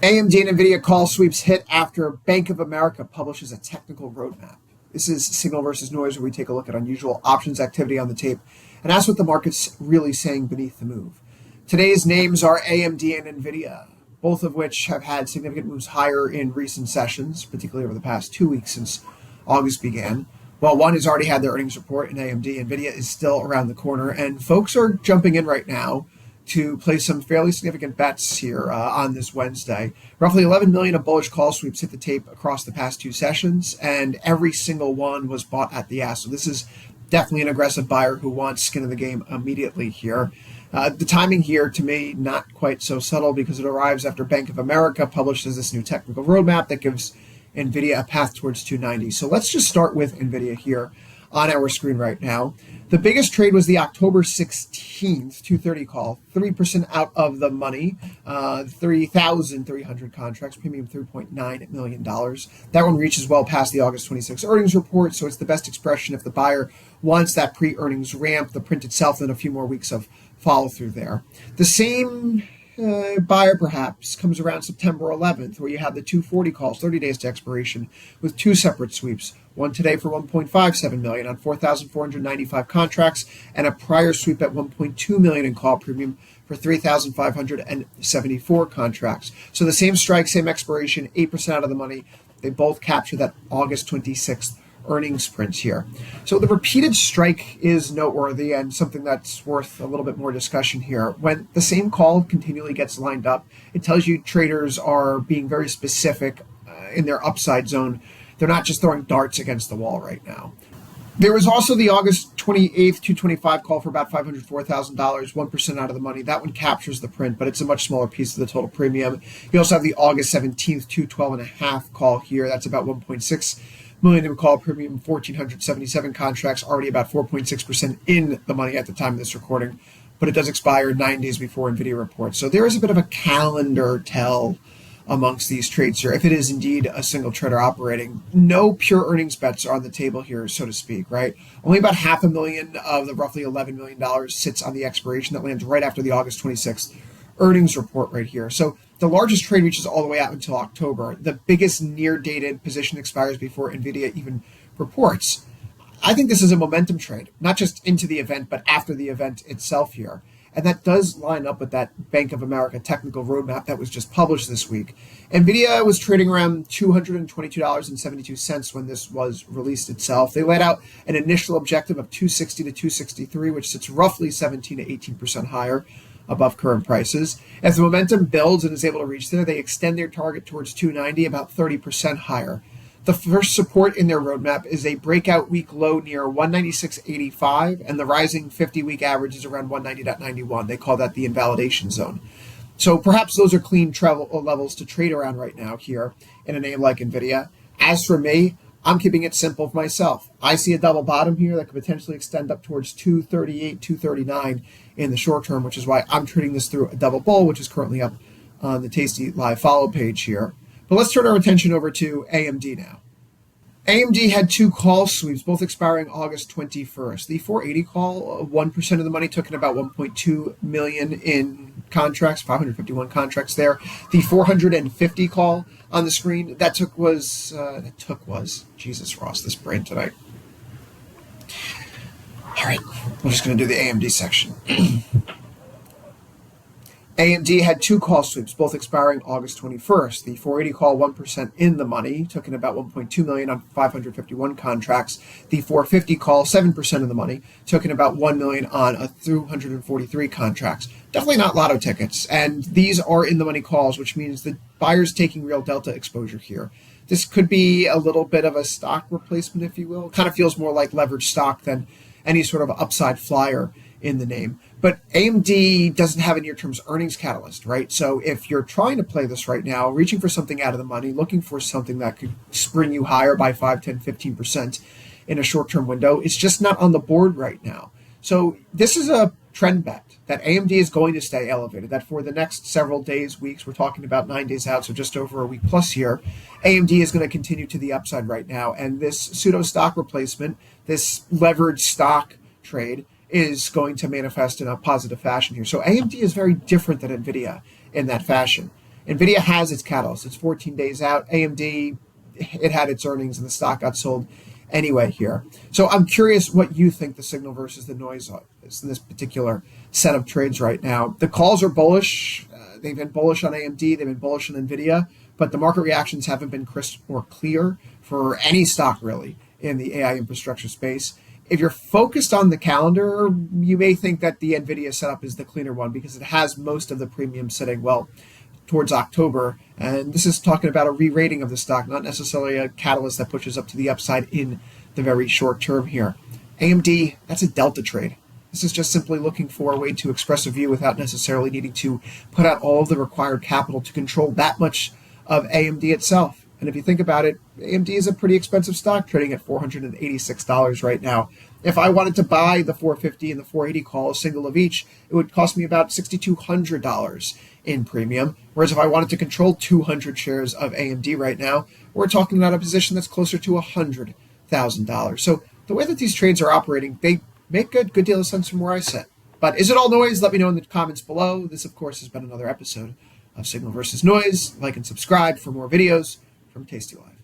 AMD and Nvidia call sweeps hit after Bank of America publishes a technical roadmap. This is signal versus noise, where we take a look at unusual options activity on the tape and ask what the market's really saying beneath the move. Today's names are AMD and Nvidia, both of which have had significant moves higher in recent sessions, particularly over the past 2 weeks since August began. While one has already had their earnings report in AMD, Nvidia is still around the corner, and folks are jumping in right now to place some fairly significant bets here on this Wednesday. Roughly 11 million of bullish call sweeps hit the tape across the past 2 sessions, and every single one was bought at the ask. So this is definitely an aggressive buyer who wants skin in the game immediately here. The timing here, to me, not quite so subtle, because it arrives after Bank of America publishes this new technical roadmap that gives Nvidia a path towards 290. So let's just start with Nvidia here on our screen right now. The biggest trade was the October 16th 230 call, 3% out of the money, 3,300 contracts, premium $3.9 million. That one reaches well past the August 26th earnings report, so it's the best expression if the buyer wants that pre-earnings ramp, the print itself, and a few more weeks of follow-through there. The same buyer perhaps comes around September 11th, where you have the 240 calls, 30 days to expiration, with 2 separate sweeps. One today for $1.57 million on 4,495 contracts, and a prior sweep at $1.2 million in call premium for 3,574 contracts. So the same strike, same expiration, 8% out of the money. They both capture that August 26th earnings print here. So the repeated strike is noteworthy and something that's worth a little bit more discussion here. When the same call continually gets lined up, it tells you traders are being very specific in their upside zone. They're not just throwing darts against the wall right now. There was also the August 28th 225 call for about $504,000, 1% out of the money. That one captures the print, but it's a much smaller piece of the total premium. You also have the August 17th 212.5 call here. That's about 1.6 million in call premium, 1,477 contracts, already about 4.6% in the money at the time of this recording, but it does expire 9 days before Nvidia reports. So there is a bit of a calendar tell amongst these trades here, if it is indeed a single trader operating. No pure earnings bets are on the table here, so to speak, right? Only about $500,000 of the roughly $11 million sits on the expiration that lands right after the August 26th earnings report right here. So the largest trade reaches all the way out until October. The biggest near-dated position expires before Nvidia even reports. I think this is a momentum trade, not just into the event, but after the event itself here. And that does line up with that Bank of America technical roadmap that was just published this week. Nvidia was trading around $222.72 when this was released itself. They laid out an initial objective of 260 to 263, which sits roughly 17 to 18% higher above current prices. As the momentum builds and is able to reach there, they extend their target towards 290, about 30% higher. The first support in their roadmap is a breakout week low near 196.85, and the rising 50-week average is around 190.91. They call that the invalidation zone. So perhaps those are clean levels to trade around right now here in a name like Nvidia. As for me, I'm keeping it simple for myself. I see a double bottom here that could potentially extend up towards 238, 239 in the short term, which is why I'm trading this through a double bull, which is currently up on the Tasty Live follow page here. But let's turn our attention over to AMD now. AMD had 2 call sweeps, both expiring August 21st. The 480 call, 1% of the money, took in about 1.2 million in contracts, 551 contracts there. The 450 call on the screen, Jesus Ross, this brain tonight. All right, we're just going to do the AMD section. AMD had 2 call sweeps, both expiring August 21st. The 480 call, 1% in the money, took in about 1.2 million on 551 contracts. The 450 call, 7% of the money, took in about 1 million on 243 contracts. Definitely not lotto tickets, and these are in the money calls, which means the buyer's taking real delta exposure here. This could be a little bit of a stock replacement, if you will. Kind of feels more like leveraged stock than any sort of upside flyer in the name. But AMD doesn't have a near-term earnings catalyst, right? So if you're trying to play this right now, reaching for something out of the money, looking for something that could spring you higher by 5, 10, 15% in a short-term window, it's just not on the board right now. So this is a trend bet that AMD is going to stay elevated, that for the next several days, weeks, we're talking about 9 days out, so just over a week plus here, AMD is going to continue to the upside right now. And this pseudo stock replacement, this leveraged stock trade, is going to manifest in a positive fashion here. So AMD is very different than Nvidia in that fashion. Nvidia has its catalyst. It's 14 days out. AMD, it had its earnings and the stock got sold anyway here. So I'm curious what you think the signal versus the noise is in this particular set of trades right now. The calls are bullish. They've been bullish on AMD. They've been bullish on Nvidia, but the market reactions haven't been crisp or clear for any stock really in the AI infrastructure space. If you're focused on the calendar, you may think that the Nvidia setup is the cleaner one because it has most of the premium sitting well towards October. And this is talking about a re-rating of the stock, not necessarily a catalyst that pushes up to the upside in the very short term here. AMD, that's a delta trade. This is just simply looking for a way to express a view without necessarily needing to put out all of the required capital to control that much of AMD itself. And if you think about it, AMD is a pretty expensive stock, trading at $486 right now. If I wanted to buy the 450 and the 480 call, a single of each, it would cost me about $6,200 in premium. Whereas if I wanted to control 200 shares of AMD right now, we're talking about a position that's closer to $100,000. So the way that these trades are operating, they make a good deal of sense from where I sit. But is it all noise? Let me know in the comments below. This, of course, has been another episode of Signal versus Noise. Like and subscribe for more videos from Tasty Live.